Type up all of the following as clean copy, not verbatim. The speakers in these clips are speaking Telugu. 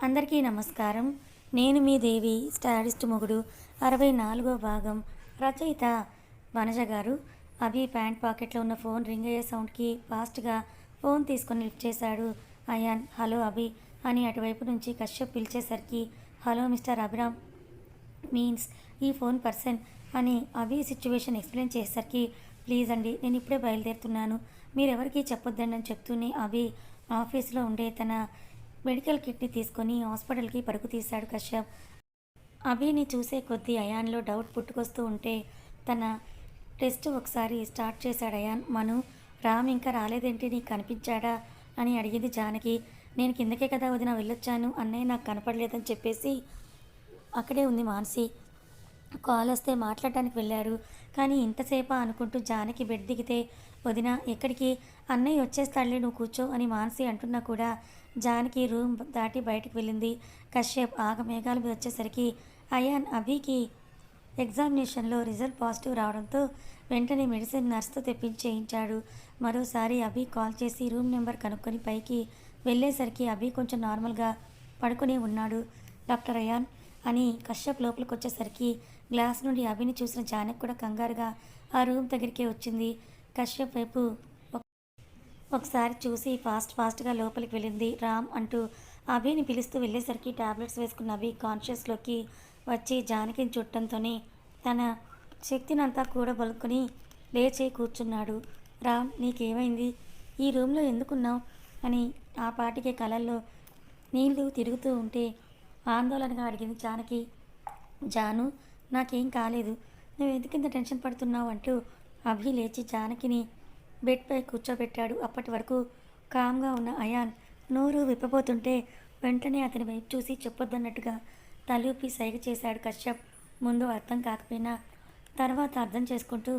అందరికీ నమస్కారం. నేను మీ దేవి స్టాడిస్ట్ మొగుడు 64వ భాగం. రచయిత వనజ గారు. అభి ప్యాంట్ పాకెట్లో ఉన్న ఫోన్ రింగ్ అయ్యే సౌండ్కి ఫాస్ట్గా ఫోన్ తీసుకొని లిఫ్ట్ చేశాడు అయాన్. హలో అభి అని అటువైపు నుంచి కశ్యప్ పిలిచేసరికి, హలో మిస్టర్ అభిరామ్ మీన్స్ ఈ ఫోన్ పర్సన్ అని అభి సిచ్యువేషన్ ఎక్స్ప్లెయిన్ చేసేసరికి, ప్లీజ్ అండి నేను ఇప్పుడే బయలుదేరుతున్నాను, మీరెవరికి చెప్పొద్దండి అని చెప్తూనే అభి ఆఫీస్లో ఉండే తన మెడికల్ కిట్ని తీసుకొని హాస్పిటల్కి పరుగు తీశాడు కశ్యప్. అభిని చూసే కొద్దీ అయాన్లో డౌట్ పుట్టుకొస్తూ ఉంటే తన టెస్ట్ ఒకసారి స్టార్ట్ చేశాడు అయాన్. మను, రామ్ ఇంకా రాలేదేంటి, నీకు కనిపించాడా అని అడిగింది జానకి. నేను కిందకే కదా వదిన వెళ్ళొచ్చాను, అన్నయ్య నాకు కనపడలేదని చెప్పేసి అక్కడే ఉంది మానసి. కాల్ వస్తే మాట్లాడడానికి వెళ్ళారు, కానీ ఇంతసేపా అనుకుంటూ జానకి బెడ్ దిగితే, వదిన ఎక్కడికి, అన్నయ్య వచ్చేస్తాడులే నువ్వు కూర్చో అని మానసి అంటున్నా కూడా జానకి రూమ్ దాటి బయటకు వెళ్ళింది. కశ్యప్ ఆగమేఘాల మీద వచ్చేసరికి అయాన్ అభికి ఎగ్జామినేషన్లో రిజల్ట్ పాజిటివ్ రావడంతో వెంటనే మెడిసిన్ నర్స్తో తెప్పించేయించాడు. మరోసారి అభి కాల్ చేసి రూమ్ నెంబర్ కనుక్కొని పైకి వెళ్ళేసరికి అభి కొంచెం నార్మల్గా పడుకునే ఉన్నాడు. డాక్టర్ అయాన్ అని కశ్యప్ లోపలికి వచ్చేసరికి గ్లాస్ నుండి అభిని చూసిన జానకి కూడా కంగారుగా ఆ రూమ్ దగ్గరికే వచ్చింది. కశ్యప్ వైపు ఒకసారి చూసి ఫాస్ట్గా లోపలికి వెళ్ళింది. రామ్ అంటూ అభిని పిలుస్తూ వెళ్ళేసరికి టాబ్లెట్స్ వేసుకున్న అభి కాన్షియస్లోకి వచ్చి జానకిని చుట్టంతోనే తన శక్తినంతా కూడబలుకొని లేచి కూర్చున్నాడు. రామ్, నీకేమైంది, ఈ రూమ్లో ఎందుకున్నావు అని ఆ పాటికే కలల్లో నీళ్లు తిరుగుతూ ఉంటే ఆందోళనగా అడిగింది జానకి. జాను, నాకేం కాలేదు, నువ్వు ఎందుకింత టెన్షన్ పడుతున్నావు అంటూ అభి లేచి జానకిని బెడ్పై కూర్చోబెట్టాడు. అప్పటి వరకు కామ్గా ఉన్న అయాన్ నోరు విప్పబోతుంటే వెంటనే అతని వైపు చూసి చెప్పొద్దన్నట్టుగా తలూపి సైగ చేశాడు కశ్యప్. ముందు అర్థం కాకపోయినా తర్వాత అర్థం చేసుకుంటూ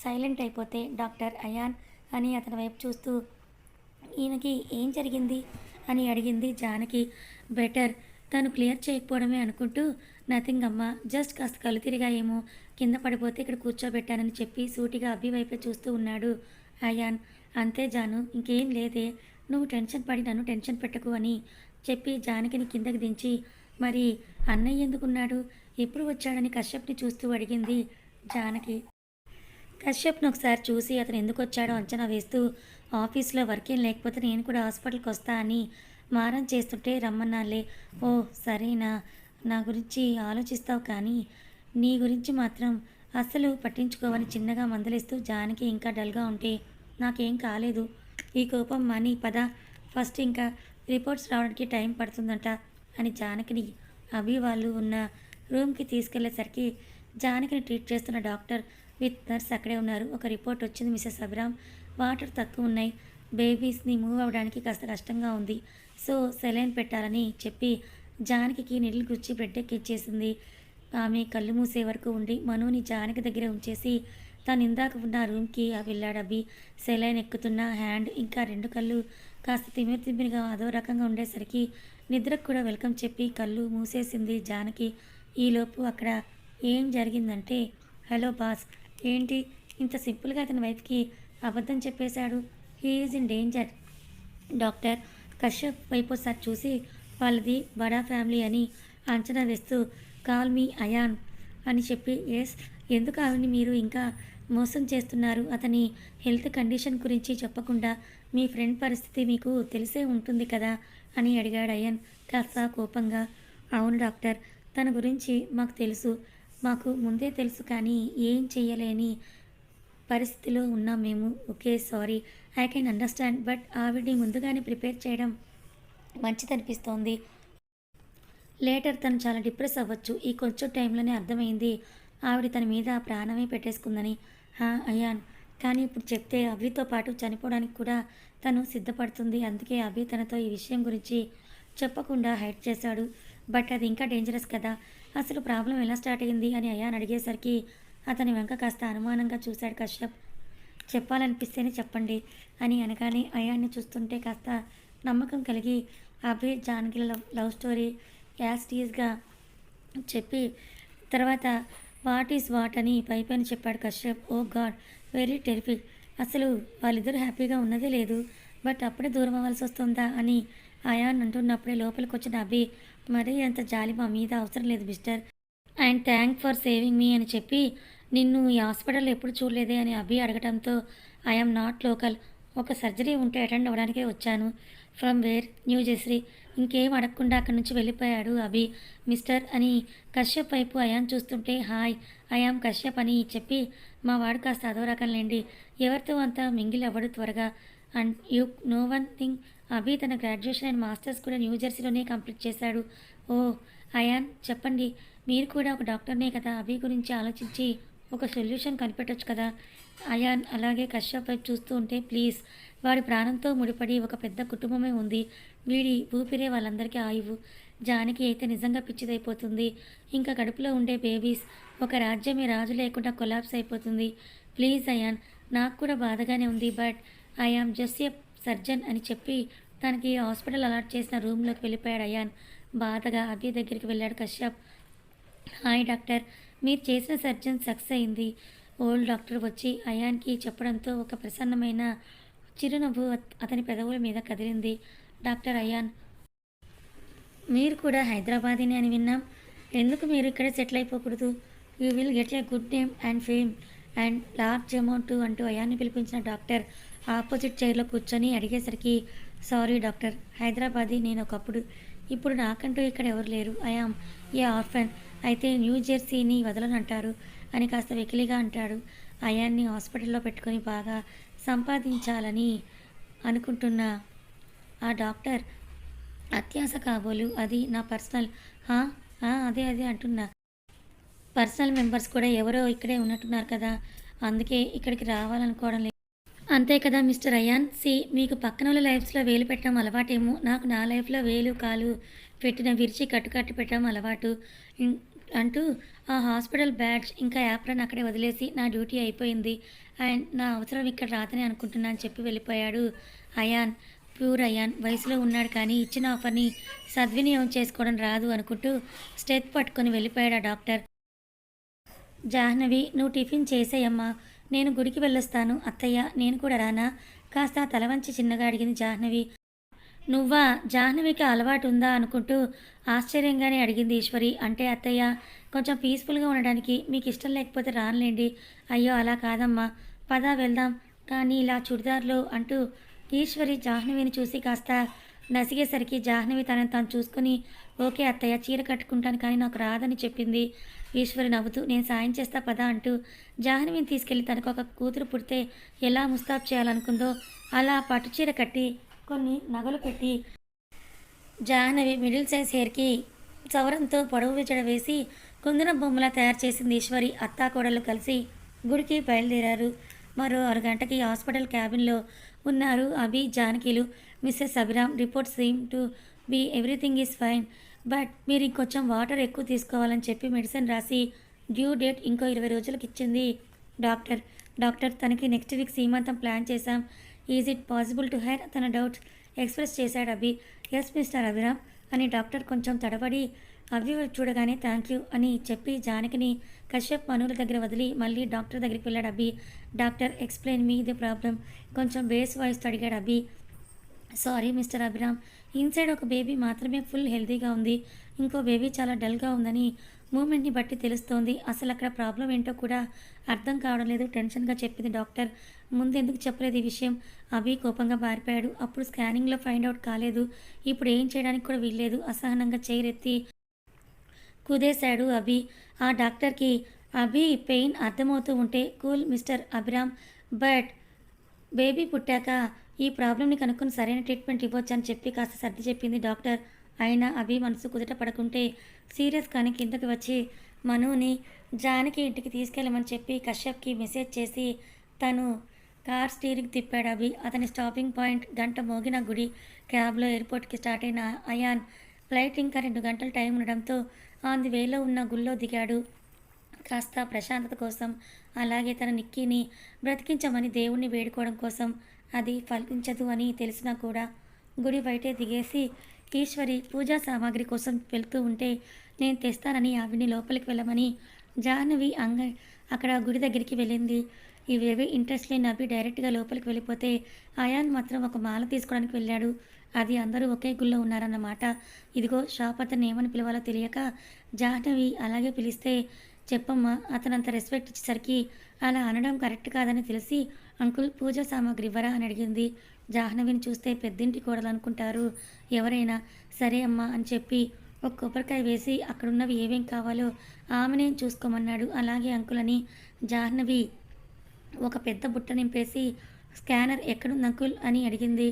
సైలెంట్ అయిపోతే, డాక్టర్ అయాన్ అని అతని వైపు చూస్తూ, ఈయనకి ఏం జరిగింది అని అడిగింది జానకి. బెటర్ తను క్లియర్ చేయకపోవడమే అనుకుంటూ, నథింగ్ అమ్మా, జస్ట్ కాస్త కళ్ళు తిరిగాయేమో, కింద పడిపోతే ఇక్కడ కూర్చోబెట్టానని చెప్పి సూటిగా అబ్బి వైపే చూస్తూ ఉన్నాడు అయాన్. అంతే జాను, ఇంకేం లేదే, నువ్వు టెన్షన్ పడి నన్ను టెన్షన్ పెట్టకు అని చెప్పి జానకిని కిందకి దించి, మరి అన్నయ్య ఎందుకున్నాడు, ఎప్పుడు వచ్చాడని కశ్యప్ని చూస్తూ అడిగింది జానకి. కశ్యప్ను ఒకసారి చూసి అతను ఎందుకు వచ్చాడో అంచనా వేస్తూ, ఆఫీస్లో వర్కేం లేకపోతే నేను కూడా హాస్పిటల్కి వస్తా అని మారం చేస్తుంటే రమ్మన్నాలే. ఓ సరేనా, నా గురించి ఆలోచిస్తావు కానీ నీ గురించి మాత్రం అస్సలు పట్టించుకోవని చిన్నగా మందలిస్తూ జానకి ఇంకా డల్గా ఉంటే, నాకేం కాలేదు, ఈ కోపం మనీ పద, ఫస్ట్ ఇంకా రిపోర్ట్స్ రావడానికి టైం పడుతుందంట అని జానకిని అభి వాళ్ళు ఉన్న రూమ్కి తీసుకెళ్లేసరికి జానకిని ట్రీట్ చేస్తున్న డాక్టర్ విత్ నర్స్ అక్కడే ఉన్నారు. ఒక రిపోర్ట్ వచ్చింది మిసెస్ అభిరామ్, వాటర్ తక్కువ ఉన్నాయి, బేబీస్ని మూవ్ అవ్వడానికి కాస్త కష్టంగా ఉంది, సో సెలైన్ పెట్టాలని చెప్పి జానకి నీళ్ళు గుచ్చి బెడ్డెక్కిచ్చేసింది. ఆమె కళ్ళు మూసే వరకు ఉండి మనుని జానకి దగ్గర ఉంచేసి తను ఇందాక ఉన్న రూమ్కి వెళ్ళాడు అభి. సెలైన్ ఎక్కుతున్న హ్యాండ్ ఇంకా రెండు కళ్ళు కాస్త తిమ్మిరిగా అదో రకంగా ఉండేసరికి నిద్రకు కూడా వెల్కమ్ చెప్పి కళ్ళు మూసేసింది జానకి. ఈలోపు అక్కడ ఏం జరిగిందంటే, హలో బాస్, ఏంటి ఇంత సింపుల్గా అతని వైపుకి అబద్ధం చెప్పేశాడు, he is in danger. Doctor Kashyap వైపు ఒకసారి చూసి, వాళ్ళది బడా ఫ్యామిలీ అని అంచనా వేస్తూ, కాల్ మీ అయాన్ అని చెప్పి, ఎస్, ఎందుకు ఆవిడని మీరు ఇంకా మోసం చేస్తున్నారు, అతని హెల్త్ కండిషన్ గురించి చెప్పకుండా మీ ఫ్రెండ్ పరిస్థితి మీకు తెలిసే ఉంటుంది కదా అని అడిగాడు అయాన్ కాస్త కోపంగా. అవును డాక్టర్, తన గురించి మాకు తెలుసు, మాకు ముందే తెలుసు, కానీ ఏం చెయ్యలేని పరిస్థితిలో ఉన్నాం మేము. Okay sorry, I can understand, but ఆవిడ్ని ముందుగానే ప్రిపేర్ చేయడం మంచిదనిపిస్తోంది. లేటర్ తను చాలా డిప్రెస్ అవ్వచ్చు, ఈ కొంచెం టైంలోనే అర్థమైంది ఆవిడ తన మీద ప్రాణమే పెట్టేసుకుందని. అయాన్, కానీ ఇప్పుడు చెప్తే అభితో పాటు చనిపోవడానికి కూడా తను సిద్ధపడుతుంది, అందుకే అభి తనతో ఈ విషయం గురించి చెప్పకుండా హైడ్ చేశాడు. బట్ అది ఇంకా డేంజరస్ కదా, అసలు ప్రాబ్లం ఎలా స్టార్ట్ అయింది అని అయాన్ అడిగేసరికి అతని వెంక కాస్త అనుమానంగా చూశాడు కశ్యప్. చెప్పాలనిపిస్తేనే చెప్పండి అని అనగానే అయాన్ని చూస్తుంటే కాస్త నమ్మకం కలిగి అభి జానకిల లవ్ స్టోరీ యాస్టీస్గా చెప్పి తర్వాత వాట్ ఈస్ వాట్ అని పైపైన చెప్పాడు కశ్యప్. ఓ గాడ్, వెరీ టెరిఫిక్, అసలు వాళ్ళిద్దరూ హ్యాపీగా ఉన్నదే లేదు, బట్ అప్పుడే దూరం అవ్వాల్సి వస్తుందా అని అయాన్ అంటున్నప్పుడే లోపలికి వచ్చిన అభి, మరీ అంత జాలి మా మీద అవసరం లేదు mister. And thank for saving me అని చెప్పి, నిన్ను ఈ హాస్పిటల్లో ఎప్పుడు చూడలేదే అని అభి అడగటంతో, ఐఎమ్ నాట్ లోకల్, ఒక సర్జరీ ఉంటే అటెండ్ అవ్వడానికే వచ్చాను. From where? New Jersey అడగకుండా అక్కడి నుంచి వెళ్ళిపోయాడు అభి. మిస్టర్ అని కశ్యప్ వైపు అయాన్ చూస్తుంటే, హాయ్ ఐయామ్ కశ్యప్ అని చెప్పి, మా వాడు కాస్త అదో రకంలేండి, ఎవరితో అంతా మింగిల్ అవ్వడు త్వరగా. And you know one thing, Abhi తన గ్రాడ్యుయేషన్ అండ్ మాస్టర్స్ కూడా న్యూ జెర్సీలోనే కంప్లీట్ చేశాడు. ఓ అయాన్ చెప్పండి, మీరు కూడా ఒక డాక్టర్నే కదా, అభి గురించి ఆలోచించి ఒక సొల్యూషన్ కనిపెట్టొచ్చు కదా. అయాన్ అలాగే కశ్యప్ వైపు చూస్తూ ఉంటే, ప్లీజ్, వాడి ప్రాణంతో ముడిపడి ఒక పెద్ద కుటుంబమే ఉంది, వీడి ఊపిరే వాళ్ళందరికీ ఆయువు. జానకి అయితే నిజంగా పిచ్చిదైపోతుంది, ఇంకా కడుపులో ఉండే బేబీస్, ఒక రాజ్యమే రాజు లేకుండా కొలాప్స్ అయిపోతుంది. ప్లీజ్ అయాన్, నాకు కూడా బాధగానే ఉంది, but I am just a surgeon అని చెప్పి తనకి హాస్పిటల్ అలాట్ చేసిన రూమ్లోకి వెళ్ళిపోయాడు అయాన్. బాధగా అభి దగ్గరికి వెళ్ళాడు కశ్యప్. హాయ్ డాక్టర్, మీరు చేసిన సర్జన్ సక్సెస్ అయింది. ఓల్డ్ డాక్టర్ వచ్చి అయాన్కి చెప్పడంతో ఒక ప్రసన్నమైన చిరునవ్వు అతని పెదవుల మీద కదిలింది. డాక్టర్ అయాన్, మీరు కూడా హైదరాబాదీనే అని విన్నాం, ఎందుకు మీరు ఇక్కడ సెటిల్ అయిపోకూడదు? You will get a good name and fame and large amount అంటూ అయాన్ని పిలిపించిన డాక్టర్ ఆపోజిట్ చైర్లో కూర్చొని అడిగేసరికి, సారీ డాక్టర్, హైదరాబాదీ నేను ఒకప్పుడు, ఇప్పుడు నాకంటూ ఇక్కడ ఎవరు లేరు, ఐఆమ్ ఏ ఆర్ఫన్, అయితే న్యూ జెర్సీని వదలనంటారు అని కాస్త వెకిలిగా అంటాడు. అయాన్ని హాస్పిటల్లో పెట్టుకొని బాగా సంపాదించాలని అనుకుంటున్న ఆ డాక్టర్ అత్యాశ కాబోలు, అది నా పర్సనల్. అదే అదే అంటున్నా, పర్సనల్ మెంబర్స్ కూడా ఎవరో ఇక్కడే ఉన్నట్టున్నారు కదా, అందుకే ఇక్కడికి రావాలనుకోవడం లేదు. అంతే కదా మిస్టర్ అయాన్, మీకు పక్కన వాళ్ళ లైఫ్స్లో వేలు పెట్టడం అలవాటేమో, నాకు నా లైఫ్లో వేలు కాలు పెట్టిన విరిచి కట్టుకట్టి పెట్టడం అలవాటు అంటూ ఆ హాస్పిటల్ బ్యాడ్జ్ ఇంకా యాప్రాన్ అక్కడే వదిలేసి, నా డ్యూటీ అయిపోయింది అండ్ నా అవసరం ఇక్కడ రాదని అనుకుంటున్నా అని చెప్పి వెళ్ళిపోయాడు అయాన్. ప్యూర్ అయాన్, వయసులో ఉన్నాడు కానీ ఇచ్చిన ఆఫర్ని సద్వినియోగం చేసుకోవడం రాదు అనుకుంటూ స్టెప్ పట్టుకొని వెళ్ళిపోయాడు ఆ డాక్టర్. జాహ్నవి, నువ్వు టిఫిన్ చేసేయమ్మా, నేను గుడికి వెళ్ళొస్తాను. అత్తయ్య నేను కూడా రానా? కాస్త తలవంచి చిన్నగా అడిగింది జాహ్నవి. నువ్వా? జాహ్నవికి అలవాటు ఉందా అనుకుంటూ ఆశ్చర్యంగానే అడిగింది ఈశ్వరి. అంటే అత్తయ్య, కొంచెం పీస్ఫుల్గా ఉండడానికి మీకు ఇష్టం లేకపోతే రానులేండి. అయ్యో అలా కాదమ్మా, పద వెళ్దాం, కానీ ఇలా చుడిదార్లో అంటూ ఈశ్వరి జాహ్నవిని చూసి కాస్త నసిగేసరికి జాహ్నవి తనని తాను చూసుకుని, ఓకే అత్తయ్య, చీర కట్టుకుంటాను కానీ నాకు రాదని చెప్పింది. ఈశ్వరి నవ్వుతూ, నేను సాయం చేస్తా పదా అంటూ జాహ్నవిని తీసుకెళ్లి తనకు ఒక కూతురు పుడితే ఎలా ముస్తాబ్ చేయాలనుకుందో అలా పట్టుచీర కట్టి కొన్ని నగలు పెట్టి జాహ్నవి మిడిల్ సైజ్ హెయిర్కి సవరంతో పొడవు విజడ వేసి కుందనం బొమ్మలా తయారు చేసింది ఈశ్వరి. అత్తాకోడళ్ళు కలిసి గుడికి బయలుదేరారు. మరో అరగంటకి హాస్పిటల్ క్యాబిన్లో ఉన్నారు అభి, జానకిలు. Mrs Abhiram, report seem to be everything is fine, but మీరు ఇంకొంచెం వాటర్ ఎక్కువ తీసుకోవాలని చెప్పి మెడిసిన్ రాసి డ్యూ డేట్ ఇంకో 20 రోజులకు ఇచ్చింది డాక్టర్ తనకి నెక్స్ట్ వీక్ సీమంతం ప్లాన్ చేశాం, is it possible to hire? తన డౌట్స్ ఎక్స్ప్రెస్ చేశాడు అభి. ఎస్ మిస్టర్ అభిరామ్ అని డాక్టర్ కొంచెం తడబడి అభి చూడగానే థ్యాంక్ యూ అని చెప్పి జానకిని కశ్యప్ మనుల దగ్గర వదిలి మళ్ళీ డాక్టర్ దగ్గరికి వెళ్ళాడు Abhi. Doctor explain me the problem, కొంచెం బేస్ వాయిస్తో అడిగాడు Abhi. Sorry mister Abhiram, inside ఒక బేబీ మాత్రమే ఫుల్ హెల్తీగా ఉంది, ఇంకో బేబీ చాలా డల్గా ఉందని మూమెంట్ని బట్టి తెలుస్తోంది. అసలు అక్కడ ప్రాబ్లం ఏంటో కూడా అర్థం కావడం లేదు, టెన్షన్గా చెప్పింది డాక్టర్. ముందెందుకు చెప్పలేదు ఈ విషయం? అభి కోపంగా పారిపోయాడు. అప్పుడు స్కానింగ్లో ఫైండ్ అవుట్ కాలేదు, ఇప్పుడు ఏం చేయడానికి కూడా వీల్లేదు. అసహనంగా చైరెత్తి కుదేశాడు అభి. ఆ డాక్టర్కి అభి పెయిన్ అర్థమవుతూ ఉంటే, cool mister Abhiram, but baby పుట్టాక ఈ ప్రాబ్లమ్ని కనుక్కొని సరైన ట్రీట్మెంట్ ఇవ్వచ్చు అని చెప్పి కాస్త సర్ది చెప్పింది డాక్టర్. అయినా అభి మనసు కుదుట పడకుంటే సీరియస్ కానీ కిందకి వచ్చి మనుని జానకి ఇంటికి తీసుకెళ్ళమని చెప్పి కశ్యప్కి మెసేజ్ చేసి తను కార్ స్టీరింగ్ తిప్పాడు అభి. అతని స్టాపింగ్ పాయింట్ గంట మోగిన గుడి. క్యాబ్లో ఎయిర్పోర్ట్కి స్టార్ట్ అయిన అయాన్ ఫ్లైట్ ఇంకా 2 గంటల టైం ఉండడంతో ఆన్ ది వేలో ఉన్న గుళ్ళో దిగాడు. కాస్త ప్రశాంతత కోసం, అలాగే తన నిక్కీని బ్రతికించమని దేవుణ్ణి వేడుకోవడం కోసం. అది ఫలించదు అని తెలిసినా కూడా గుడి బయటే దిగేసి ఈశ్వరి పూజా సామాగ్రి కోసం వెళ్తూ ఉంటే, నేను తెస్తానని ఆవిడ్ని లోపలికి వెళ్ళమని జాహ్నవి అక్కడ గుడి దగ్గరికి వెళ్ళింది. ఇవేవి ఇంట్రెస్ట్ లేని అభి డైరెక్ట్గా లోపలికి వెళ్ళిపోతే అయాన్ మాత్రం ఒక మాల తీసుకోవడానికి వెళ్ళాడు. అది అందరూ ఒకే గుళ్ళో ఉన్నారన్నమాట. ఇదిగో షాప్ అతన్ని ఏమని పిలవాలో తెలియక జాహ్నవి అలాగే పిలిస్తే, చెప్పమ్మా అతనంత రెస్పెక్ట్ ఇచ్చేసరికి అలా అనడం కరెక్ట్ కాదని తెలిసి, అంకుల్ పూజ సామాగ్రి ఇవ్వరా అని అడిగింది. జాహ్నవిని చూస్తే పెద్దింటి కోడలనుకుంటారు ఎవరైనా. సరే అమ్మా అని చెప్పి ఒక కొబ్బరికాయ వేసి అక్కడున్నవి ఏమేం కావాలో ఆమెనే చూసుకోమన్నాడు. అలాగే అంకుల్ అని జాహ్నవి ఒక పెద్ద బుట్ట నింపేసి, స్కానర్ ఎక్కడుంది అంకుల్ అని అడిగింది.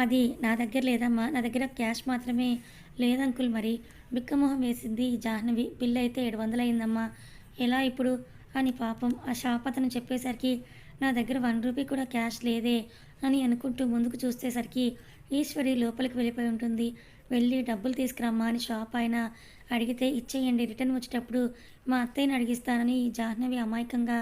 అది నా దగ్గర లేదమ్మా, నా దగ్గర క్యాష్ మాత్రమే. లేదంకుల్ మరి. బిక్కమొహం వేసింది జాహ్నవి. బిల్ అయితే 700 అయిందమ్మా, ఎలా ఇప్పుడు అని పాపం ఆ షాప్ అతను చెప్పేసరికి, నా దగ్గర 1 రూపీ కూడా క్యాష్ లేదే అని అనుకుంటూ ముందుకు చూసేసరికి ఈశ్వరి లోపలికి వెళ్ళిపోయి ఉంటుంది. వెళ్ళి డబ్బులు తీసుకురమ్మా అని షాప్ ఆయన అడిగితే, ఇచ్చేయండి రిటర్న్ వచ్చేటప్పుడు మా అత్తయ్యని అడిగిస్తానని జాహ్నవి అమాయకంగా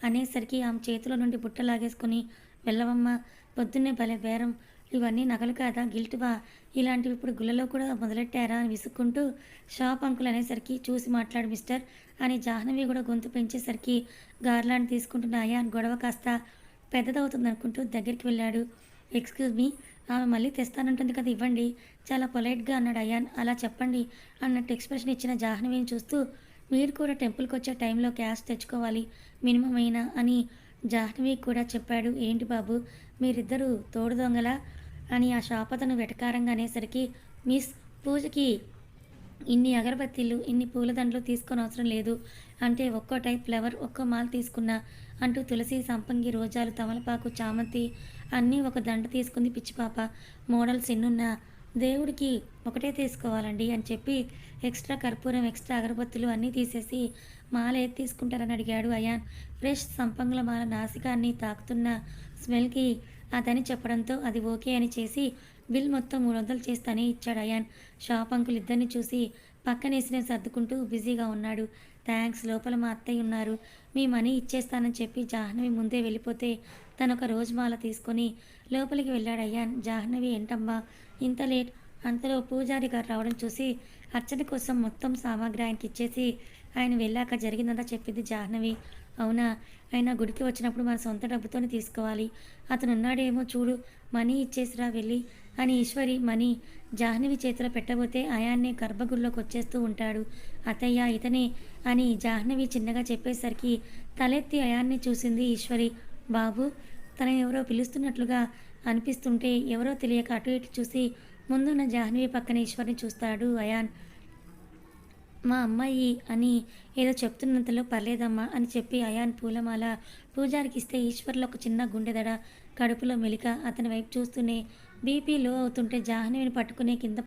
అనేసరికి ఆమె చేతిలో నుండి బుట్ట లాగేసుకుని, వెళ్ళవమ్మా పొద్దున్నే భలే బేరం, ఇవన్నీ నగలు కాదా గిల్టువా, ఇలాంటివి ఇప్పుడు గుళ్ళలో కూడా మొదలెట్టారా అని విసుక్కుంటూ షాప్ అంకుల్ అనేసరికి, చూసి మాట్లాడు మిస్టర్ అని జాహ్నవి కూడా గొంతు పెంచేసరికి, గార్లాండ్ తీసుకుంటున్నాయా అని గొడవ కాస్త పెద్దదవుతుందనుకుంటూ దగ్గరికి వెళ్ళాడు. ఎక్స్క్యూజ్ మీ, ఆమె మళ్ళీ తెస్తానంటుంది కదా ఇవ్వండి, చాలా పొలైట్గా అన్నాడు అయాన్. అలా చెప్పండి అన్నట్టు ఎక్స్ప్రెషన్ ఇచ్చిన జాహ్నవిని చూస్తూ, మీరు కూడా టెంపుల్కి వచ్చే టైంలో క్యాష్ తెచ్చుకోవాలి మినిమం అయినా అని జాహ్నవి కూడా చెప్పాడు. ఏంటి బాబు మీరిద్దరూ తోడు దొంగలా అని ఆ షాప్ అతను వెటకారంగా అనేసరికి, మిస్ పూజకి ఇన్ని అగరబత్తీలు ఇన్ని పూలదండలు తీసుకొని అవసరం లేదు అంటే ఒక్కో టైప్ ఫ్లవర్ ఒక్కో మాల తీసుకున్నా అంటూ తులసి సంపంగి రోజాలు తమలపాకు చామంతి అన్నీ ఒక దండ తీసుకుంది పిచ్చిపాప. మోడల్స్ ఎన్నున్నా దేవుడికి ఒకటే తీసుకోవాలండి అని చెప్పి ఎక్స్ట్రా కర్పూరం ఎక్స్ట్రా అగరబత్తులు అన్నీ తీసేసి మాల ఏది తీసుకుంటారని అడిగాడు అయాన్. ఫ్రెష్ సంపంగుల మాల నాసికాన్ని తాకుతున్న స్మెల్కి అదని చెప్పడంతో అది ఓకే అని చేసి బిల్ మొత్తం 300 చేస్తానే ఇచ్చాడు అయాన్. షాప్ అంకుల్ ఇద్దరిని చూసి పక్కనేసిన సర్దుకుంటూ బిజీగా ఉన్నాడు. థ్యాంక్స్, లోపల మా అత్తయ్య ఉన్నారు, మీ మనీ ఇచ్చేస్తానని చెప్పి జాహ్నవి ముందే వెళ్ళిపోతే తనొక రోజుమాల తీసుకొని లోపలికి వెళ్ళాడు అయాన్. జాహ్నవి ఏంటమ్మా ఇంత లేట్? అంతలో పూజారి గారు రావడం చూసి అర్చన కోసం మొత్తం సామాగ్రి ఆయనకి ఇచ్చేసి ఆయన వెళ్ళాక జరిగిందంతా చెప్పింది జాహ్నవి. అవునా, ఆయన గుడికి వచ్చినప్పుడు మన సొంత డబ్బుతోనే తీసుకోవాలి, అతను ఉన్నాడేమో చూడు, మనీ ఇచ్చేసిరా వెళ్ళి అని ఈశ్వరి మనీ జాహ్నవి చేతిలో పెట్టబోతే అయాన్నే గర్భగుడిలోకి వచ్చేస్తూ ఉంటాడు. అత్తయ్య ఇతనే అని జాహ్నవి చిన్నగా చెప్పేసరికి తలెత్తి అయాన్ని చూసింది ఈశ్వరి. బాబు, తనని ఎవరో పిలుస్తున్నట్లుగా అనిపిస్తుంటే ఎవరో తెలియక అటు ఇటు చూసి ముందున్న జాహ్నవి పక్కన ఈశ్వరిని చూస్తాడు అయాన్. మా అమ్మాయి అని ఏదో చెప్తున్నంతలో పర్లేదమ్మా అని చెప్పి అయాన్ పూలమాల పూజారికి ఇస్తే ఈశ్వర్లో ఒక చిన్న గుండెదడ, కడుపులో మెలిక. అతని వైపు చూస్తూనే బీపీ లో అవుతుంటే జాహ్నవిని పట్టుకునే కింద